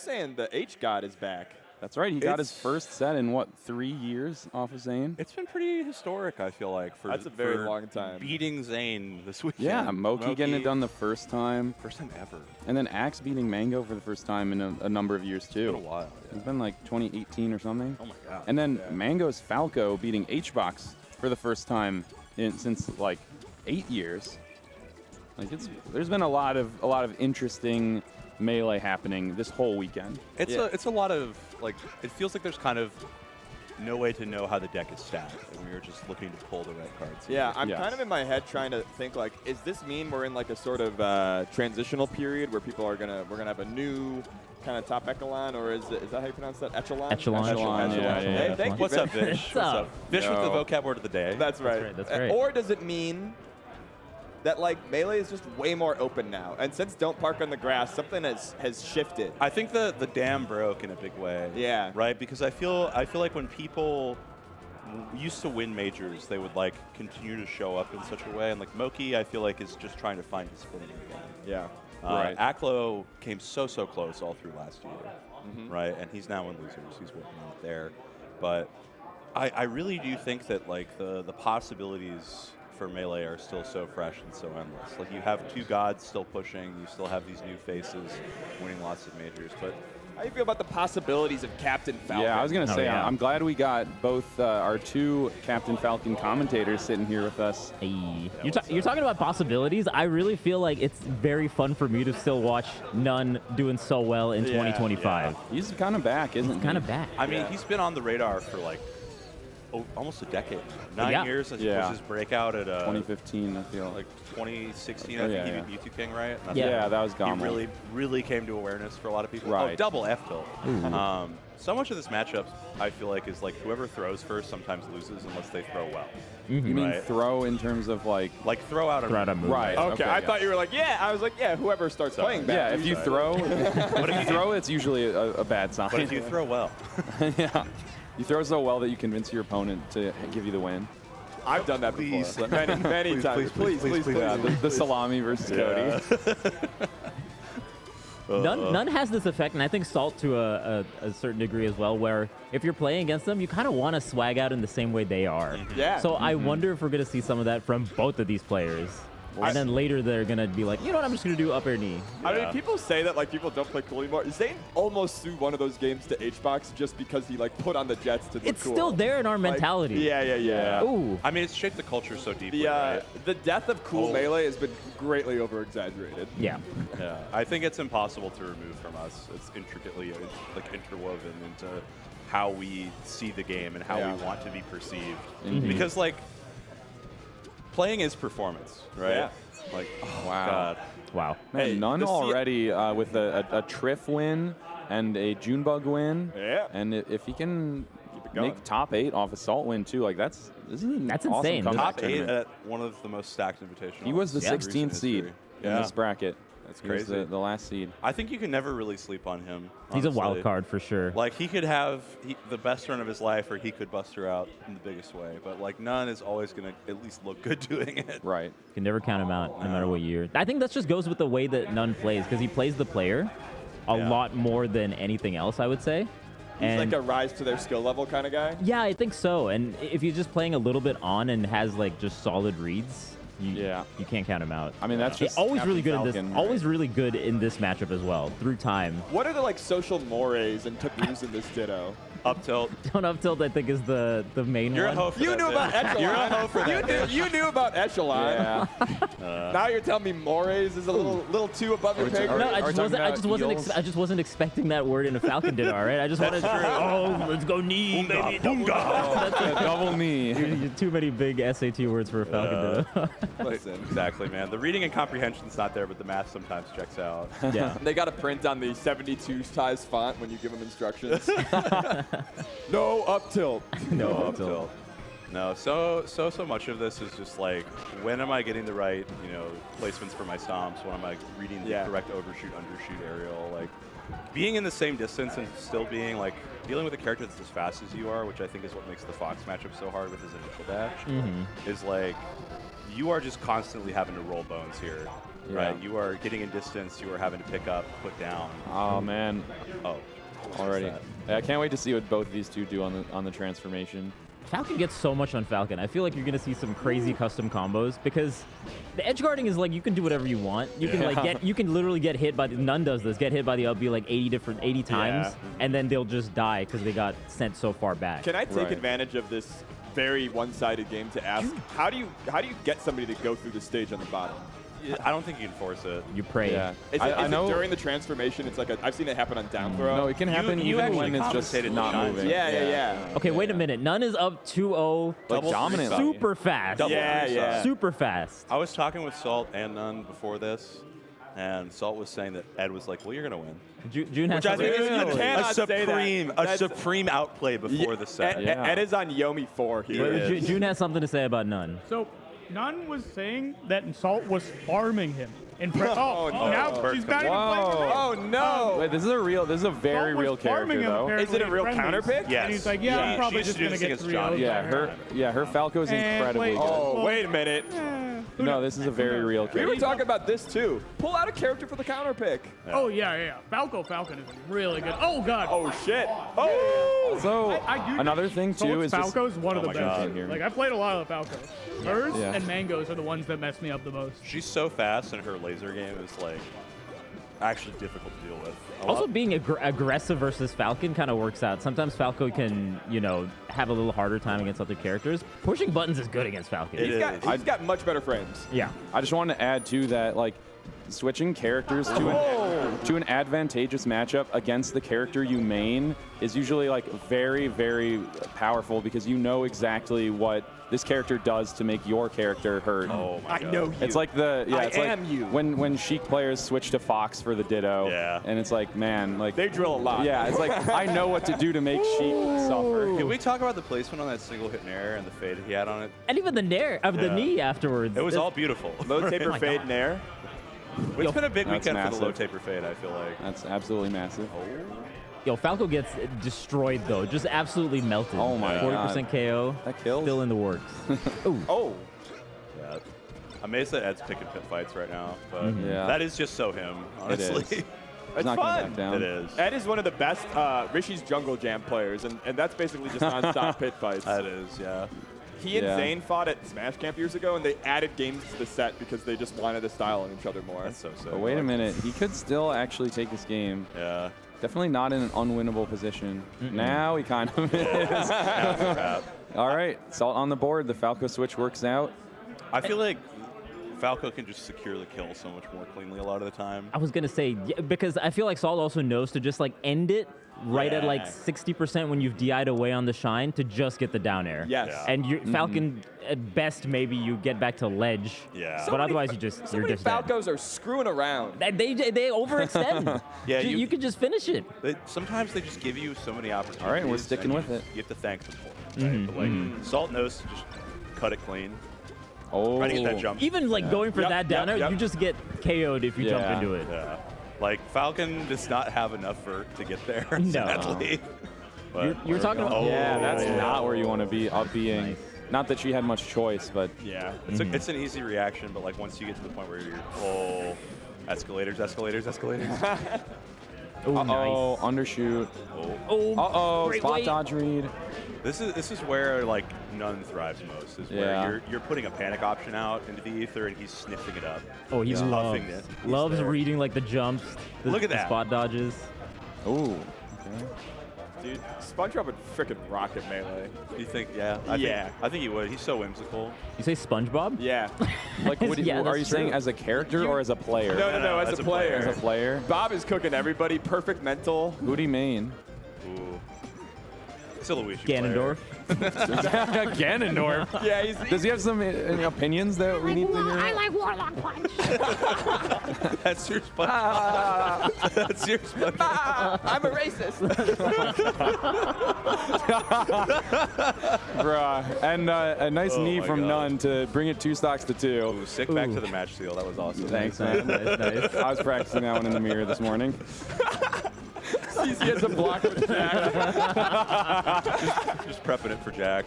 Saying the H God is back. That's right. He got his first set in, what, 3 years off of Zayn? It's been pretty historic, I feel like. That's a very long time. Beating Zayn this weekend. Yeah, Moki getting it done the first time. First time ever. And then Axe beating Mango for the first time in a number of years, too. It's been a while. Yeah. It's been like 2018 or something. Oh, my God. And then Mango's Falco beating H-Box for the first time since, like, 8 years. Like, there's been a lot of interesting Melee happening this whole weekend. It's a lot of, like, it feels like there's kind of no way to know how the deck is stacked, and we were just looking to pull the right cards. Yeah, I'm kind of in my head trying to think, like, is this mean we're in like a sort of transitional period where people are we're gonna have a new kind of top echelon, or is that how you pronounce that? Echelon? Echelon. Yeah. Hey, thank you. What's up, Vish? What's up? Vish with the vocab word of the day. That's right. That's right. Or does it mean that, like, Melee is just way more open now, and since Don't Park on the Grass, something has shifted? I think the dam broke in a big way. Yeah. Right? Because I feel like when people used to win majors, they would, like, continue to show up in such a way. And, like, Moki, I feel like, is just trying to find his footing again. Yeah. Right. Aklo came so close all through last year. Right? And he's now in losers. He's working out there. But I really do think that, like, the possibilities for Melee are still so fresh and so endless. Like, you have two gods still pushing, you still have these new faces winning lots of majors, but How do you feel about the possibilities of Captain Falcon? Yeah, I was going to say, yeah. I'm glad we got both our two Captain Falcon commentators sitting here with us. Hey. You're talking about possibilities. I really feel like it's very fun for me to still watch n0ne doing so well in 2025. He's kind of back, isn't he? Kind of back. I mean, he's been on the radar for, like, almost a decade. 9 years as was his breakout at 2015, I feel. like 2016, I think he beat Mewtwo King, right? Yeah, that was gone. He really came to awareness for a lot of people. Right. Oh, double F tilt. So much of this matchup, I feel like, is like whoever throws first sometimes loses unless they throw well. You mean throw in terms of like throw out a move. Right. Okay, I thought you were like, I was like, whoever starts playing back. Yeah, if you throw, it's usually a bad sign. But if you throw well. Yeah. You throw so well that you convince your opponent to give you the win. I've done that before. Many times. Please. Yeah, the salami versus Cody. n0ne has this effect, and I think Salt to a certain degree as well, where if you're playing against them, you kind of want to swag out in the same way they are. Yeah. So I wonder if we're going to see some of that from both of these players. And then later they're going to be like, you know what, I'm just going to do up air knee. I mean, people say that, like, people don't play cool anymore. Zayn almost threw one of those games to H-Box just because he, like, put on the Jets to look It's cool. still there in our mentality. Yeah. Ooh. I mean, it's shaped the culture so deeply, The, right? the death of cool Melee has been greatly over-exaggerated. Yeah. Yeah, I think it's impossible to remove from us. It's intricately interwoven into how we see the game and how we want to be perceived. Because, like, playing is performance, right? Yeah. Like, oh, Wow. God. Wow. Man, Hey, n0ne the C- already with a Triff win and a Junebug win. Yeah. And if he can it going. make top 8 off a Salt win too, like this is an That's awesome insane. comeback Top 8 tournament. at one of the most stacked invitationals. He was the in recent 16th seed history. in this bracket. That's He was crazy. the last seed. I think you can never really sleep on him. He's a honestly. wild card for sure. Like, he could have the best run of his life, or he could bust her out in the biggest way. But, like, n0ne is always going to at least look good doing it. Right. You can never count him out, no matter what year. I think that just goes with the way that n0ne plays, because he plays the player a lot more than anything else, I would say. He's like a rise to their skill level kind of guy. Yeah, I think so. And if he's just playing a little bit on and has like just solid reads, you can't count him out. I mean, that's just always really good Captain in this. Falcon, Always really good in this matchup as well through time. What are the, like, social mores and taboos in this Ditto? Up tilt. Down up tilt, I think, is the main You're one. a hoe for You that, knew dude. about Echelon. You're a hoe for that. You knew about Echelon. Yeah. Now you're telling me mores is a little too above your pay grade? No, Are we talking about eels? I just wasn't expecting that word in a Falcon ditto. All right, I just wanted. Oh, let's go knee, baby. Double knee. You're too many big SAT words for a Falcon ditto. Listen. Exactly, man. The reading and comprehension's not there, but the math sometimes checks out. Yeah. They got to print on the 72 size font when you give them instructions. No up tilt. No, Up tilt. No, so much of this is just like, when am I getting the right, placements for my stomps? When am I reading the correct overshoot, undershoot aerial? Like, being in the same distance and still being like dealing with a character that's as fast as you are, which I think is what makes the Fox matchup so hard with his initial dash, is like, you are just constantly having to roll bones here right? You are getting in distance. You are having to pick up, put down. Oh man, Oh, already. Yeah, I can't wait to see what both of these two do on the transformation. Falcon gets so much on Falcon. I feel like you're gonna see some crazy custom combos because the edge guarding is like you can do whatever you want. You can like you can literally get hit by the n0ne does this, get hit by the up B like 80 times, and then they'll just die because they got sent so far back. Can I take advantage of this very one-sided game to ask how do you get somebody to go through the stage on the bottom? I don't think you can force it. You pray. Yeah, Is it during the transformation? It's like I've seen it happen on down throw. No, it can happen you even actually when it's just compensated not times. moving. Yeah. Okay, wait a minute. n0ne is up 2-0. Like dominantly. Super fast. Double Yeah. Super fast. I was talking with Salt and n0ne before this, and Salt was saying that Ed was like, "Well, you're gonna win." June has Which I think is You cannot say that. a That's- supreme outplay before the set. Ed is on Yomi 4 here. Yeah. June has something to say about n0ne. So, n0ne was saying that Salt was farming him. Now Bert she's not even Whoa. playing. Oh no! Wait, this is a very Salt was real farming character him, though. apparently, Is it a in real friendlies. counter pick? Yes. And he's like, yeah, Yeah, I'm probably she just used to going to do get this 3 against Johnny. Yeah, her Falco is And incredibly wait, good. Oh, wait a minute. No, this is a very real We character. were talking about this too. Pull out a character for the counter pick. Oh, yeah. Falcon is really good. Oh, God. Oh shit! Oh! So I do another think thing too is Salt's just Falco's one of the my best. God. Like, I played a lot of the Falcos. Hers Yeah. and Mango's are the ones that mess me up the most. She's so fast, and her laser game is like actually difficult to deal with. Also, being aggressive versus Falcon kind of works out. Sometimes Falco can, have a little harder time against other characters. Pushing buttons is good against Falcon. It is. He's got much better frames. Yeah. I just wanted to add too that like switching characters to an advantageous matchup against the character you main is usually like very, very powerful because you know exactly what this character does to make your character hurt. Oh my I God. know you. It's like it's like am you. when Sheik players switch to Fox for the Ditto. Yeah. And it's like, man, like They drill a lot. yeah, it's like I know what to do to make Sheik suffer. Can we talk about the placement on that single hit nair and the fade he had on it? And even the the Yeah. knee afterwards. It was It's- all beautiful. Low taper my fade God. nair. It's been a big That's weekend for the massive. low taper fade, I feel like. That's absolutely massive. Yo, Falco gets destroyed though, just absolutely melted. Oh my 40% KO. That kills. Still in the works. Ooh. Oh. Yeah. I'm amazed that Ed's picking pit fights right now, but Yeah. that is just so him, honestly. It's It's not gonna fun. back down. It is. Ed is one of the best Rishi's Jungle Jam players, and that's basically just non-stop pit fights. That is, yeah. He and Yeah. Zane fought at Smash Camp years ago, and they added games to the set because they just wanted to style on each other more. That's so sick. But wait a minute, he could still actually take this game. Yeah. Definitely not in an unwinnable position. Now he kind of is. Crap. All right, Salt on the board. The Falco switch works out. I feel like Falco can just secure the kill so much more cleanly a lot of the time. I was gonna say because I feel like Salt also knows to just like end it right at like Yeah. 60% when you've DI'd away on the shine to just get the down air. Yes. Yeah. And Falcon at best maybe you get back to ledge. Yeah. But otherwise you're So many just dead. Falcos are screwing around. They overextend. Yeah, you could just finish it. Sometimes they just give you so many opportunities. All right, we're sticking and with it. You have to thank them for it. Right? But like, Salt knows to just cut it clean. Oh, Try to get that jump. Even like going for Yep, that down yep, air, yep. you just get KO'd if you jump Yeah. into it. Yeah. Like, Falcon does not have enough vert to get there, No. sadly. But You're talking about yeah, that's yeah. not where you want to be up being. Not that she had much choice, but Yeah, it's an easy reaction, but like once you get to the point where you're, escalators. Oh, uh-oh, nice. undershoot. Oh, Uh-oh, great spot weight. dodge read. This is where like n0ne thrives most. Is where Yeah. you're putting a panic option out into the ether and he's sniffing it up. Oh, he He's loves, huffing it. He's loves there. reading like the jumps, the, Look at the that. spot dodges. Ooh. Okay. Dude, SpongeBob would frickin' rock at Melee. You think? Yeah. I think he would. He's so whimsical. You say SpongeBob? Yeah. Like, what Yeah, are that's you saying true. as a character or as a player? No, as a player. As a player? Bob is cooking everybody. Perfect mental. Booty main. Ooh. It's a Luigi Ganondorf. Ganondorf. Yeah, he's Does he have some opinions that we need to hear? I like Warlock Punch. player. That's your SpongeBob. That's your SpongeBob. I'm a racist. Bruh. And a nice Oh knee my from God. n0ne to bring it 2 stocks to 2. Ooh, sick back to the match seal. That was awesome. Thanks, Nice, man. nice. I was practicing that one in the mirror this morning. CC has a block with Jack. Just prepping it for Jack.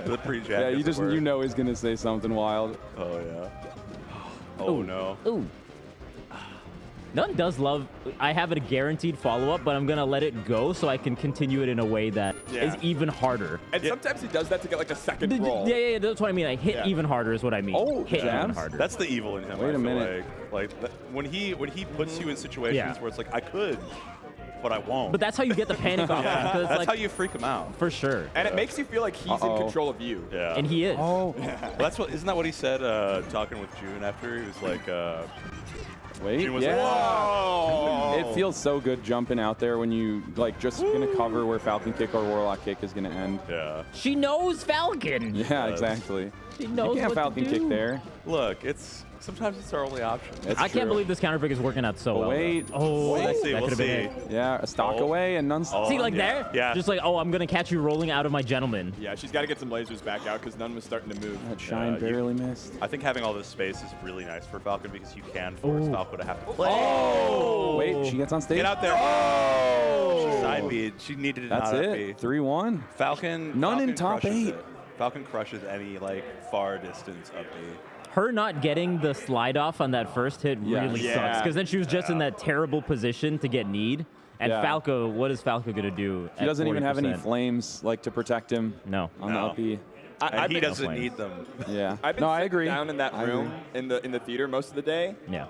The pre-Jack. Yeah, as it were. you know he's gonna say something wild. Oh yeah. Oh no. Ooh. n0ne does love. I have a guaranteed follow-up, but I'm gonna let it go so I can continue it in a way that is even harder. And sometimes he does that to get like a second roll. Yeah, that's what I mean. Like hit even harder is what I mean. Oh, hit even jabs? harder. That's the evil in him. Wait I a feel minute. when he puts you in situations where it's like I could, but I won't. But that's how you get the panic off. yeah, It's that's like, how you freak him out. for sure. And it makes you feel like he's in control of you. Yeah. And he is. Oh, Well, that's what. Isn't that what he said? Talking with June after he was like. wait, June was yeah. like, whoa. It feels so good jumping out there when you like just gonna cover where Falcon kick or Warlock kick is gonna end. Yeah. She knows Falcon. Yeah, exactly. She knows You can't what to Falcon kick do. there. Look, sometimes it's our only option. It's I can't true. believe this counter pick is working out so well. Wait. Oh, We'll see. that We'll could've see. been it. Yeah, a stock Oh. away and none. Oh. See, like yeah. there? Yeah. Just like, oh, I'm going to catch you rolling out of my gentleman. Yeah, she's got to get some lasers back out because n0ne was starting to move. That shine barely missed. I think having all this space is really nice for Falcon because you can force Falco to have to play. Oh, wait, she gets on stage. Get out there. Oh! Side beat. She needed it. That's not it. 3-1. Falcon. n0ne in Falcon top crushes 8. it. Falcon crushes any far distance up B. Her not getting the slide off on that first hit really Yeah. sucks because then she was just in that terrible position to get need. And Yeah. Falco, what is Falco going to do? He doesn't even have any 40%? flames like to protect him No. on the up B. And he been- doesn't flames. need them. Yeah. I've been No, I sitting agree. down in that I room in the theater most of the day. Yeah.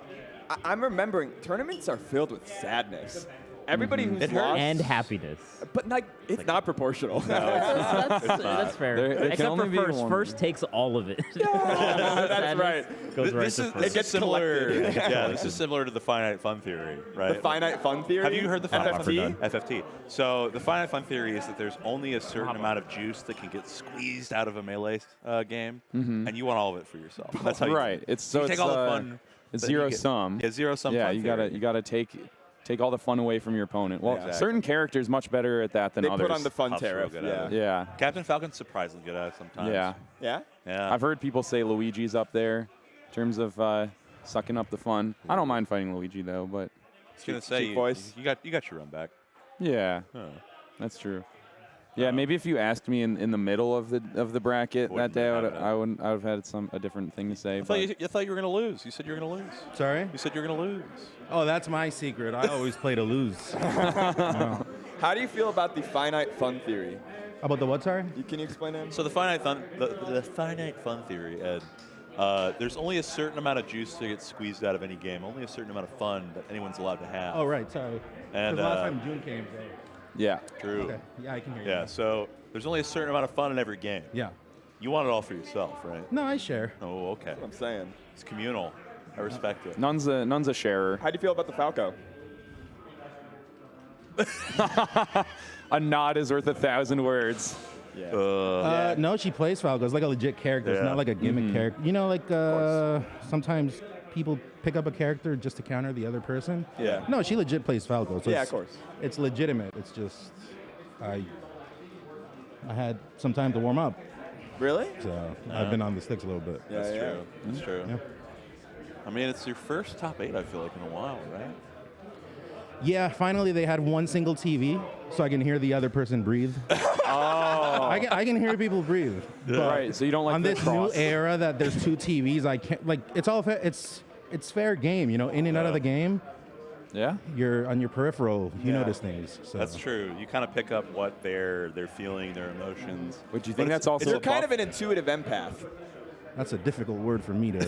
I'm remembering tournaments are filled with sadness. Everybody who's It hurts. lost, And happiness. but like it's not proportional. That's fair. There can Except only for be first. one. First takes all of it. That's right. Goes right This to is first. It gets similar. collected. Yeah, this is similar to the finite fun theory, right? The finite fun theory. Have you heard the finite FFT? FFT. So the finite fun theory is that there's only a certain amount of juice that can get squeezed out of a melee game, and you want all of it for yourself. That's how you Right. It's so you it's take all the fun. It's that you zero get. sum. Yeah, zero sum. Yeah, fun you theory. gotta take all the fun away from your opponent. Well, Exactly. certain characters much better at that than They others. put on the fun Huff's real tariff. good at Yeah. it. Yeah. Captain Falcon's surprisingly good at it sometimes. Yeah. Yeah. Yeah. I've heard people say Luigi's up there in terms of sucking up the fun. I don't mind fighting Luigi though, but I was gonna say cheap voice. you got your run back. yeah, Huh. that's true. Yeah, maybe if you asked me in the middle of the bracket that Wouldn't day, have it. I would have had a different thing to say. I But thought you were gonna lose. You said you were gonna lose. Sorry? You said you were gonna lose. Oh, that's my secret. I always play to lose. How do you feel about the finite fun theory? About the what, sorry? Can you explain it? So the finite fun theory, Ed. There's only a certain amount of juice to get squeezed out of any game. Only a certain amount of fun that anyone's allowed to have. Oh, right, sorry. And, Because last uh, time June came. So. yeah, True. Okay, yeah, I can hear you. Yeah. So there's only a certain amount of fun in every game. Yeah. You want it all for yourself, right? No, I share. Oh, okay. I'm saying. It's communal. I respect it. n0ne's a sharer. How do you feel about the Falco? A nod is worth 1,000 words. Yeah. No, she plays Falco. It's like a legit character. It's Yeah. not like a gimmick character. You know, like sometimes people pick up a character just to counter the other person. Yeah. No, she legit plays Falco. So Yeah, it's- of course. It's legitimate. It's just I had some time to warm up, Really? so I've been on the sticks a little bit. Yeah, That's yeah. true. That's true. Yeah. I mean, it's your first top 8, I feel like, in a while, right? Yeah, finally they had one single TV, so I can hear the other person breathe. I can hear people breathe. But Right, so you don't like on the this cross. new era that there's 2 TVs, I can't like it's all it's fair game, you know. In and out of the game, Yeah. you're on your peripheral. You Yeah. notice things. So. That's true. You kind of pick up what they're feeling, their emotions. But do you But think it's- that's also You're a kind buff? of an intuitive empath. That's a difficult word for me to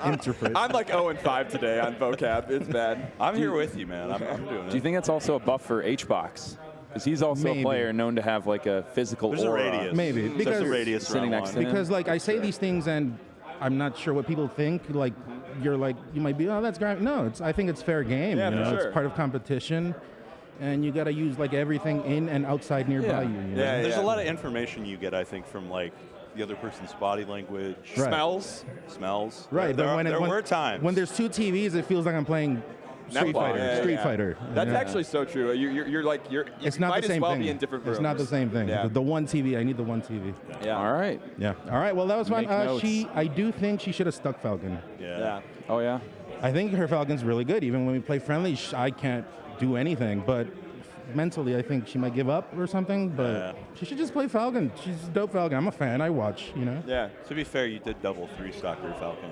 interpret. I'm like 0-5 today on vocab. It's bad. I'm here with you, man. I'm doing it. Do you think that's also a buff for HBox? Because he's also Maybe. a player known to have like a physical There's a aura. radius. Maybe, There's because- a radius Sitting around next to one. him. Because like I say these things and I'm not sure what people think. Like you're like you might be, oh, that's great. No, I think it's fair game. Yeah, you for know, sure. it's part of competition, and you got to use like everything in and outside nearby Yeah. you. You know? Yeah, There's yeah. a lot of information you get, I think, from like the other person's body language, Right. Smells. smells. Right. There, but there were times when there's 2 TVs, it feels like I'm playing Street Netball. Fighter. Yeah, yeah, Street yeah. Fighter. That's Yeah. actually so true. You're like you It's not might the same as well thing. be in different rooms. It's not the same thing. Yeah. The one TV. I need the one TV. Yeah. All right. Yeah. All right. Well, that was fun. Make notes. I do think she should have stuck Falcon. Yeah. Oh yeah. I think her Falcon's really good. Even when we play friendly, I can't do anything. But mentally, I think she might give up or something. But Yeah. she should just play Falcon. She's a dope Falcon. I'm a fan. I watch. You know. Yeah. To be fair, you did double 3-stock your Falcon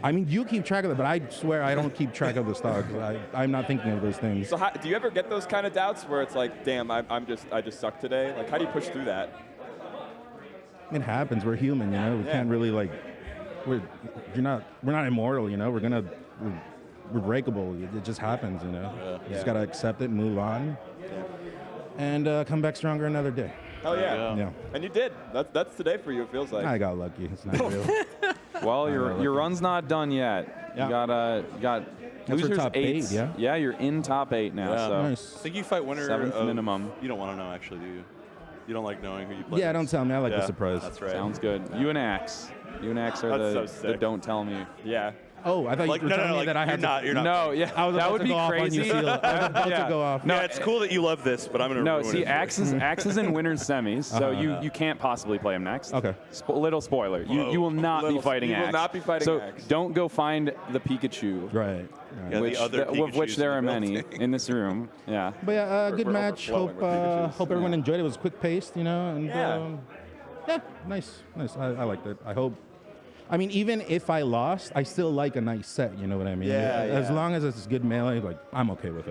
I mean, you keep track of it, but I swear I don't keep track of the stocks. I'm not thinking of those things. So do you ever get those kind of doubts where it's like, damn, I just suck today? Like, how do you push through that? It happens. We're human, you know. We can't really like. We're not immortal, you know. We're breakable. It just happens, you know. You just gotta accept it, move on, and come back stronger another day. Oh yeah. Yeah. And you did. That's today for you. It feels like. I got lucky. It's not real. Well, your run's not done yet. Yeah. You got That's for losers top 8, yeah? Yeah, you're in top 8 now. Yeah. So Nice. I think you fight winner 7th of minimum. You don't want to know, actually, do you? You don't like knowing who you play. Yeah, don't tell me. I like the Yeah, surprise. That's right. Sounds good. You and Axe. You and Axe are That's so the sick. don't tell me. Yeah. Oh, I thought Like, you were telling me that I had you're not. No, yeah, I was that about would to be go off on crazy. you, Seal. I was about to go off. No, it's cool that you love this, but I'm gonna No, ruin see, it for you. Axe is in winners semis, so you can't possibly play him next. Okay. Little spoiler, you will not be Little- fighting you will Axe. not be fighting so Axe. don't go find the Pikachu, Right. Yeah, which the other of which Pikachus there are in the many building. in this room. Yeah. But yeah, good We're match. overflowing Hope with Pikachus. hope everyone enjoyed it. It was quick paced, you know, and Yeah. yeah, nice. I liked it. I hope. I mean, even if I lost, I still like a nice set. You know what I mean? Yeah, As yeah. long as it's good melee, like I'm okay with it.